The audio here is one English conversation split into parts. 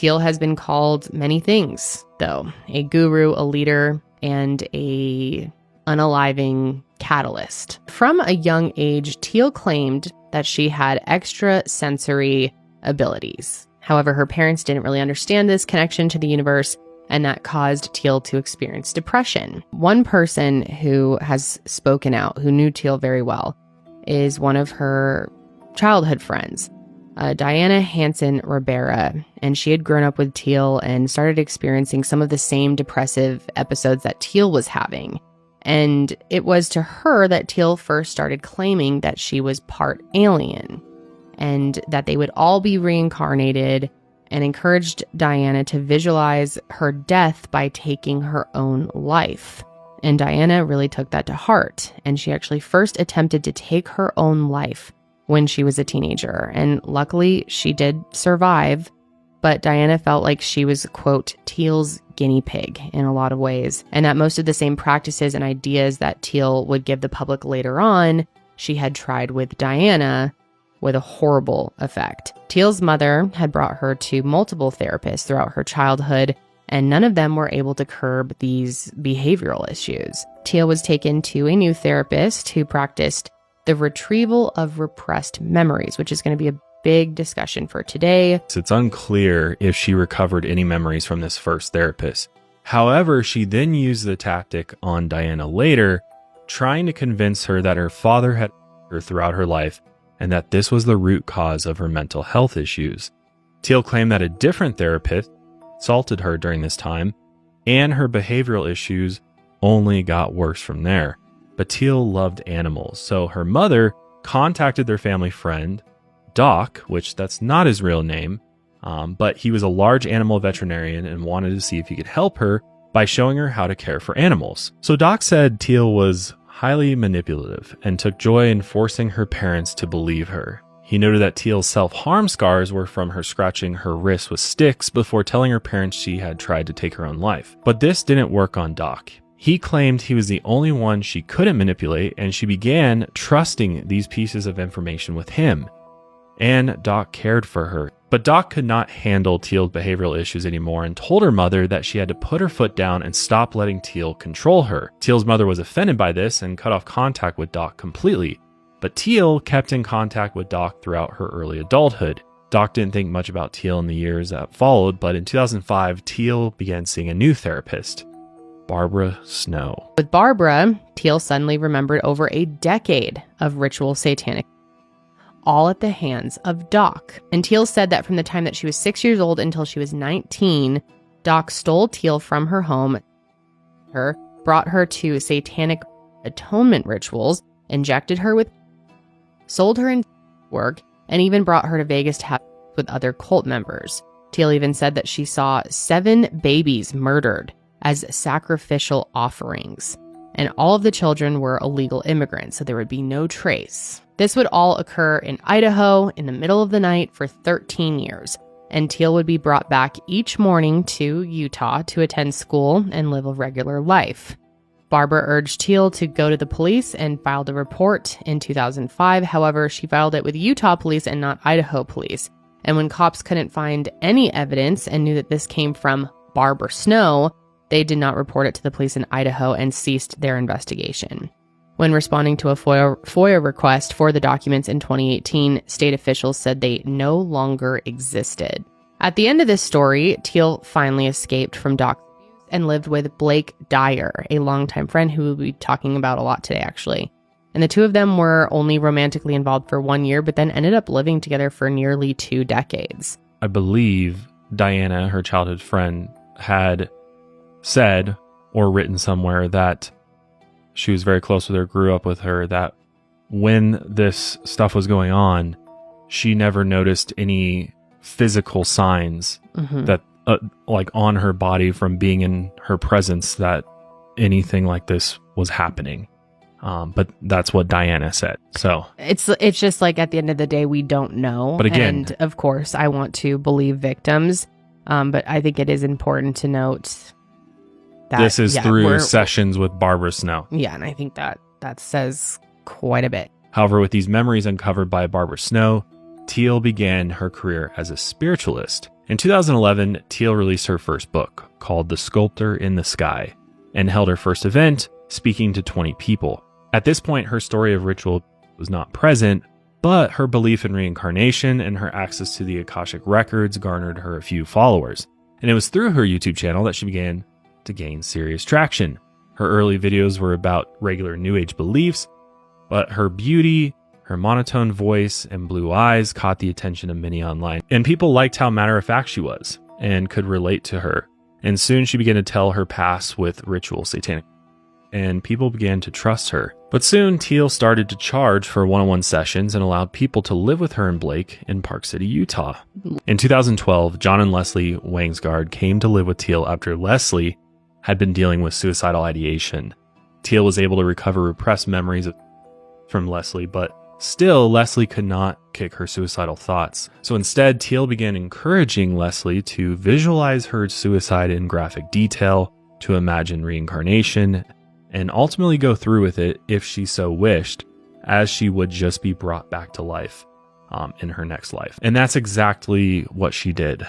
Teal has been called many things, though. A guru, a leader, and a unaliving catalyst. From a young age, Teal claimed that she had extrasensory abilities. However, her parents didn't really understand this connection to the universe, and that caused Teal to experience depression. One person who has spoken out, who knew Teal very well, is one of her childhood friends, Diana Hansen Ribera, and she had grown up with Teal and started experiencing some of the same depressive episodes that Teal was having. And it was to her that Teal first started claiming that she was part alien and that they would all be reincarnated, and encouraged Diana to visualize her death by taking her own life. And Diana really took that to heart, and she actually first attempted to take her own life when she was a teenager. And luckily, she did survive, but Diana felt like she was, quote, Teal's guinea pig in a lot of ways, and that most of the same practices and ideas that Teal would give the public later on, she had tried with Diana, with a horrible effect. Teal's mother had brought her to multiple therapists throughout her childhood, and none of them were able to curb these behavioral issues. Teal was taken to a new therapist who practiced the retrieval of repressed memories, which is going to be a big discussion for today. It's unclear if she recovered any memories from this first therapist. However, she then used the tactic on Diana later, trying to convince her that her father had her throughout her life and that this was the root cause of her mental health issues. Teal claimed that a different therapist assaulted her during this time, and her behavioral issues only got worse from there. But Teal loved animals, so her mother contacted their family friend, Doc, which that's not his real name, but he was a large animal veterinarian and wanted to see if he could help her by showing her how to care for animals. So Doc said Teal was highly manipulative and took joy in forcing her parents to believe her. He noted that Teal's self-harm scars were from her scratching her wrists with sticks before telling her parents she had tried to take her own life. But this didn't work on Doc. He claimed he was the only one she couldn't manipulate, and she began trusting these pieces of information with him. And Doc cared for her. But Doc could not handle Teal's behavioral issues anymore and told her mother that she had to put her foot down and stop letting Teal control her. Teal's mother was offended by this and cut off contact with Doc completely. But Teal kept in contact with Doc throughout her early adulthood. Doc didn't think much about Teal in the years that followed, but in 2005, Teal began seeing a new therapist, Barbara Snow. With Barbara, Teal suddenly remembered over a decade of ritual satanic, all at the hands of Doc. And Teal said that from the time that she was 6 years old until she was 19, Doc stole Teal from her home, brought her to satanic atonement rituals, injected her with, sold her in work, and even brought her to Vegas to have with other cult members. Teal even said that she saw 7 babies murdered as sacrificial offerings, and all of the children were illegal immigrants, so there would be no trace. This would all occur in Idaho in the middle of the night for 13 years, and Teal would be brought back each morning to Utah to attend school and live a regular life. Barbara urged Teal to go to the police and filed a report in 2005. However, she filed it with Utah police and not Idaho police. And when cops couldn't find any evidence and knew that this came from Barbara Snow, they did not report it to the police in Idaho and ceased their investigation. When responding to a FOIA request for the documents in 2018, state officials said they no longer existed. At the end of this story, Teal finally escaped from Doc's abuse and lived with Blake Dyer, a longtime friend who we'll be talking about a lot today, actually. And the two of them were only romantically involved for 1 year, but then ended up living together for nearly 2 decades. I believe Diana, her childhood friend, had said or written somewhere that she was very close with her, grew up with her, that when this stuff was going on, she never noticed any physical signs that like on her body from being in her presence that anything like this was happening. But that's what Diana said. So it's just like at the end of the day, we don't know. But again, and of course, I want to believe victims. But I think it is important to note that this is through sessions with Barbara Snow. Yeah, and I think that says quite a bit. However, with these memories uncovered by Barbara Snow, Teal began her career as a spiritualist. In 2011, Teal released her first book, called The Sculptor in the Sky, and held her first event, speaking to 20 people. At this point, her story of ritual was not present, but her belief in reincarnation and her access to the Akashic records garnered her a few followers. And it was through her YouTube channel that she began to gain serious traction. Her early videos were about regular New Age beliefs, but her beauty, her monotone voice, and blue eyes caught the attention of many online. And people liked how matter-of-fact she was and could relate to her. And soon she began to tell her past with ritual satanic. And people began to trust her. But soon, Teal started to charge for one-on-one sessions and allowed people to live with her and Blake in Park City, Utah. In 2012, John and Leslie Wangsgard came to live with Teal after Leslie had been dealing with suicidal ideation. Teal was able to recover repressed memories from Leslie, but still, Leslie could not kick her suicidal thoughts. So instead, Teal began encouraging Leslie to visualize her suicide in graphic detail, to imagine reincarnation, and ultimately go through with it if she so wished, as she would just be brought back to life in her next life. And that's exactly what she did.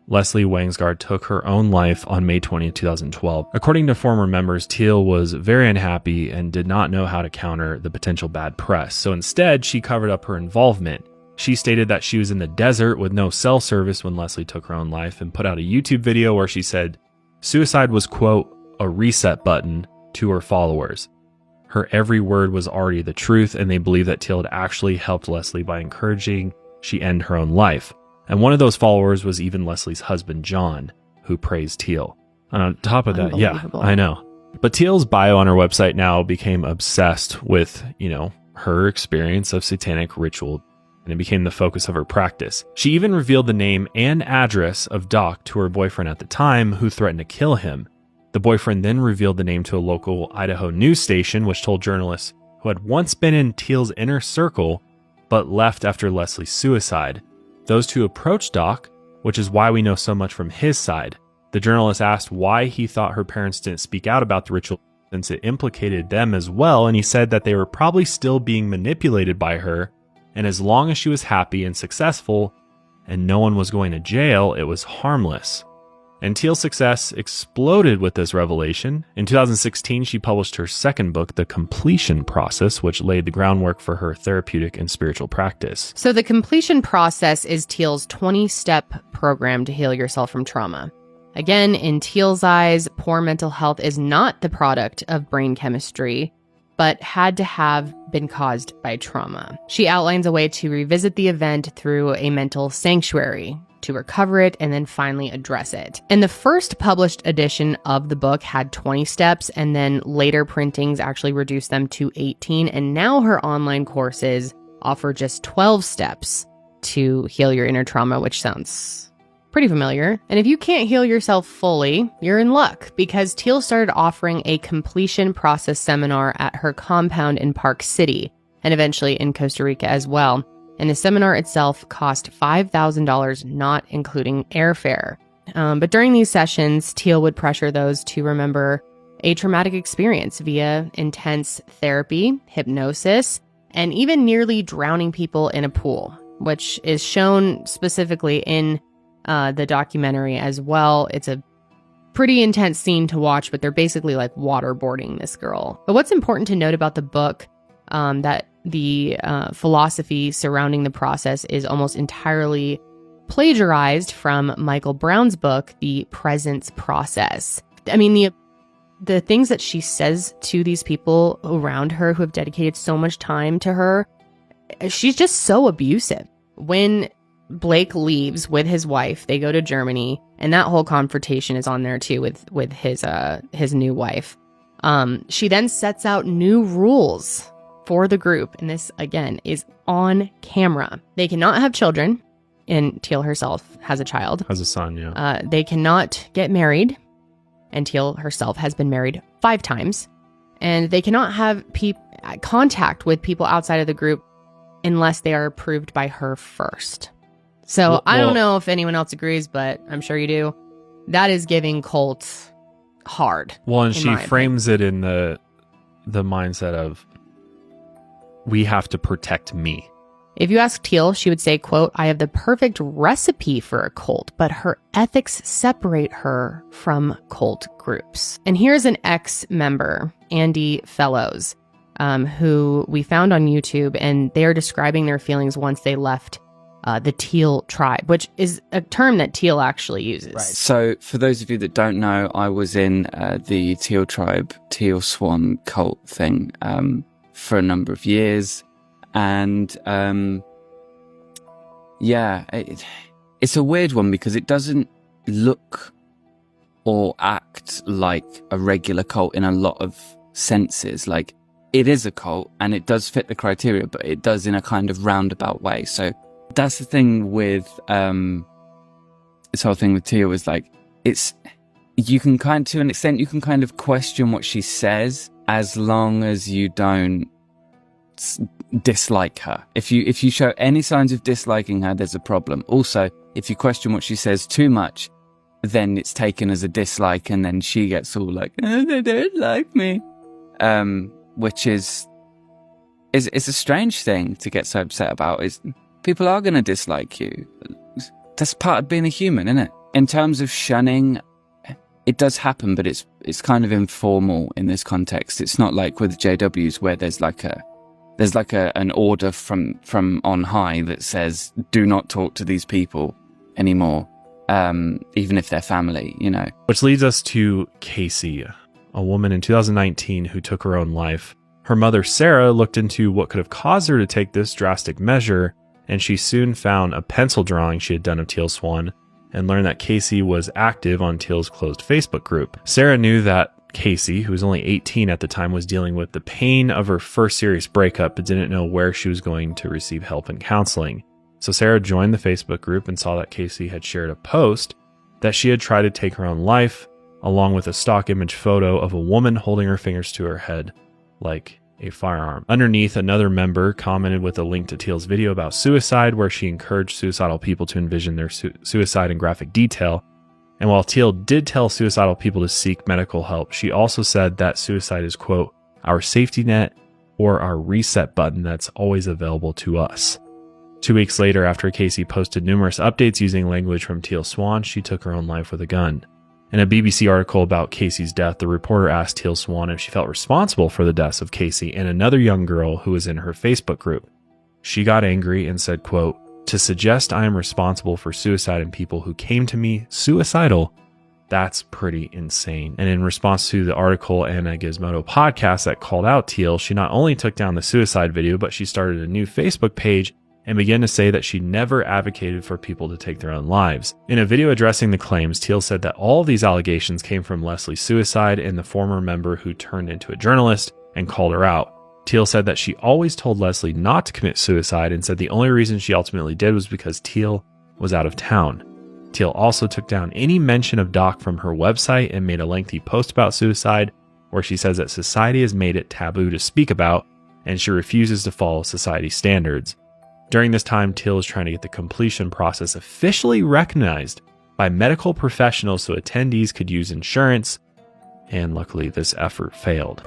Leslie Wangsgard took her own life on May 20, 2012. According to former members, Teal was very unhappy and did not know how to counter the potential bad press. So instead, she covered up her involvement. She stated that she was in the desert with no cell service when Leslie took her own life and put out a YouTube video where she said suicide was, quote, a reset button to her followers. Her every word was already the truth, and they believed that Teal had actually helped Leslie by encouraging she end her own life. And one of those followers was even Leslie's husband, John, who praised Teal. And on top of that, yeah, I know. But Teal's bio on her website now became obsessed with, her experience of satanic ritual, and it became the focus of her practice. She even revealed the name and address of Doc to her boyfriend at the time, who threatened to kill him. The boyfriend then revealed the name to a local Idaho news station, which told journalists who had once been in Teal's inner circle, but left after Leslie's suicide. Those two approached Doc, which is why we know so much from his side. The journalist asked why he thought her parents didn't speak out about the ritual since it implicated them as well, and he said that they were probably still being manipulated by her, and as long as she was happy and successful and no one was going to jail, it was harmless. And Teal's success exploded with this revelation. In 2016, she published her second book, The Completion Process, which laid the groundwork for her therapeutic and spiritual practice. So the Completion Process is Teal's 20-step program to heal yourself from trauma. Again, in Teal's eyes, poor mental health is not the product of brain chemistry, but had to have been caused by trauma. She outlines a way to revisit the event through a mental sanctuary, to recover it, and then finally address it. And the first published edition of the book had 20 steps, and then later printings actually reduced them to 18, and now her online courses offer just 12 steps to heal your inner trauma, which sounds pretty familiar. And if you can't heal yourself fully, you're in luck, because Teal started offering a completion process seminar at her compound in Park City, and eventually in Costa Rica as well. And the seminar itself cost $5,000, not including airfare. But during these sessions, Teal would pressure those to remember a traumatic experience via intense therapy, hypnosis, and even nearly drowning people in a pool, which is shown specifically in the documentary as well. It's a pretty intense scene to watch, but they're basically like waterboarding this girl. But what's important to note about the book, that the philosophy surrounding the process is almost entirely plagiarized from Michael Brown's book, The Presence Process. I mean, the things that she says to these people around her who have dedicated so much time to her, she's just so abusive. When Blake leaves with his wife, they go to Germany, and that whole confrontation is on there too with his new wife. She then sets out new rules for the group, and this again is on camera. They cannot have children, and Teal herself has a child. Has a son, yeah. They cannot get married, and Teal herself has been married 5 times. And they cannot have contact with people outside of the group unless they are approved by her first. So I don't know if anyone else agrees, but I'm sure you do. That is giving cults hard. Well, and she frames it in the mindset of, we have to protect me. If you ask Teal, she would say, quote, "I have the perfect recipe for a cult, but her ethics separate her from cult groups." And here's an ex-member, Andy Fellows, who we found on YouTube, and they're describing their feelings once they left the Teal tribe, which is a term that Teal actually uses. Right. So for those of you that don't know, I was in the Teal tribe, Teal Swan cult thing for a number of years. And it's a weird one because it doesn't look or act like a regular cult in a lot of senses. Like, it is a cult and it does fit the criteria, but it does in a kind of roundabout way. So that's the thing with this whole thing with Teal is like, you can to an extent, you can kind of question what she says as long as you don't dislike her. If you show any signs of disliking her, there's a problem. Also, if you question what she says too much, then it's taken as a dislike, and then she gets all like, "Oh, they don't like me," which is it's a strange thing to get so upset about. Is people are going to dislike you. That's part of being a human, isn't it? In terms of shunning, it does happen, but it's kind of informal in this context. It's not like with JWs where there's like an order from on high that says, "Do not talk to these people anymore," even if they're family, you know. Which leads us to Casey, a woman in 2019 who took her own life. Her mother, Sarah, looked into what could have caused her to take this drastic measure, and she soon found a pencil drawing she had done of Teal Swan and learned that Casey was active on Teal's closed Facebook group. Sarah knew that Casey, who was only 18 at the time, was dealing with the pain of her first serious breakup, but didn't know where she was going to receive help and counseling. So Sarah joined the Facebook group and saw that Casey had shared a post that she had tried to take her own life, along with a stock image photo of a woman holding her fingers to her head like a firearm. Underneath, another member commented with a link to Teal's video about suicide, where she encouraged suicidal people to envision their suicide in graphic detail. And while Teal did tell suicidal people to seek medical help, she also said that suicide is, quote, "our safety net or our reset button that's always available to us." 2 weeks later, after Casey posted numerous updates using language from Teal Swan, she took her own life with a gun. In a BBC article about Casey's death, the reporter asked Teal Swan if she felt responsible for the deaths of Casey and another young girl who was in her Facebook group. She got angry and said, quote, "To suggest I am responsible for suicide and people who came to me suicidal, that's pretty insane." And in response to the article and a Gizmodo podcast that called out Teal, she not only took down the suicide video, but she started a new Facebook page and began to say that she never advocated for people to take their own lives. In a video addressing the claims, Teal said that all of these allegations came from Leslie's suicide and the former member who turned into a journalist and called her out. Teal said that she always told Leslie not to commit suicide and said the only reason she ultimately did was because Teal was out of town. Teal also took down any mention of Doc from her website and made a lengthy post about suicide where she says that society has made it taboo to speak about and she refuses to follow society standards. During this time, Teal is trying to get the completion process officially recognized by medical professionals so attendees could use insurance, and luckily this effort failed.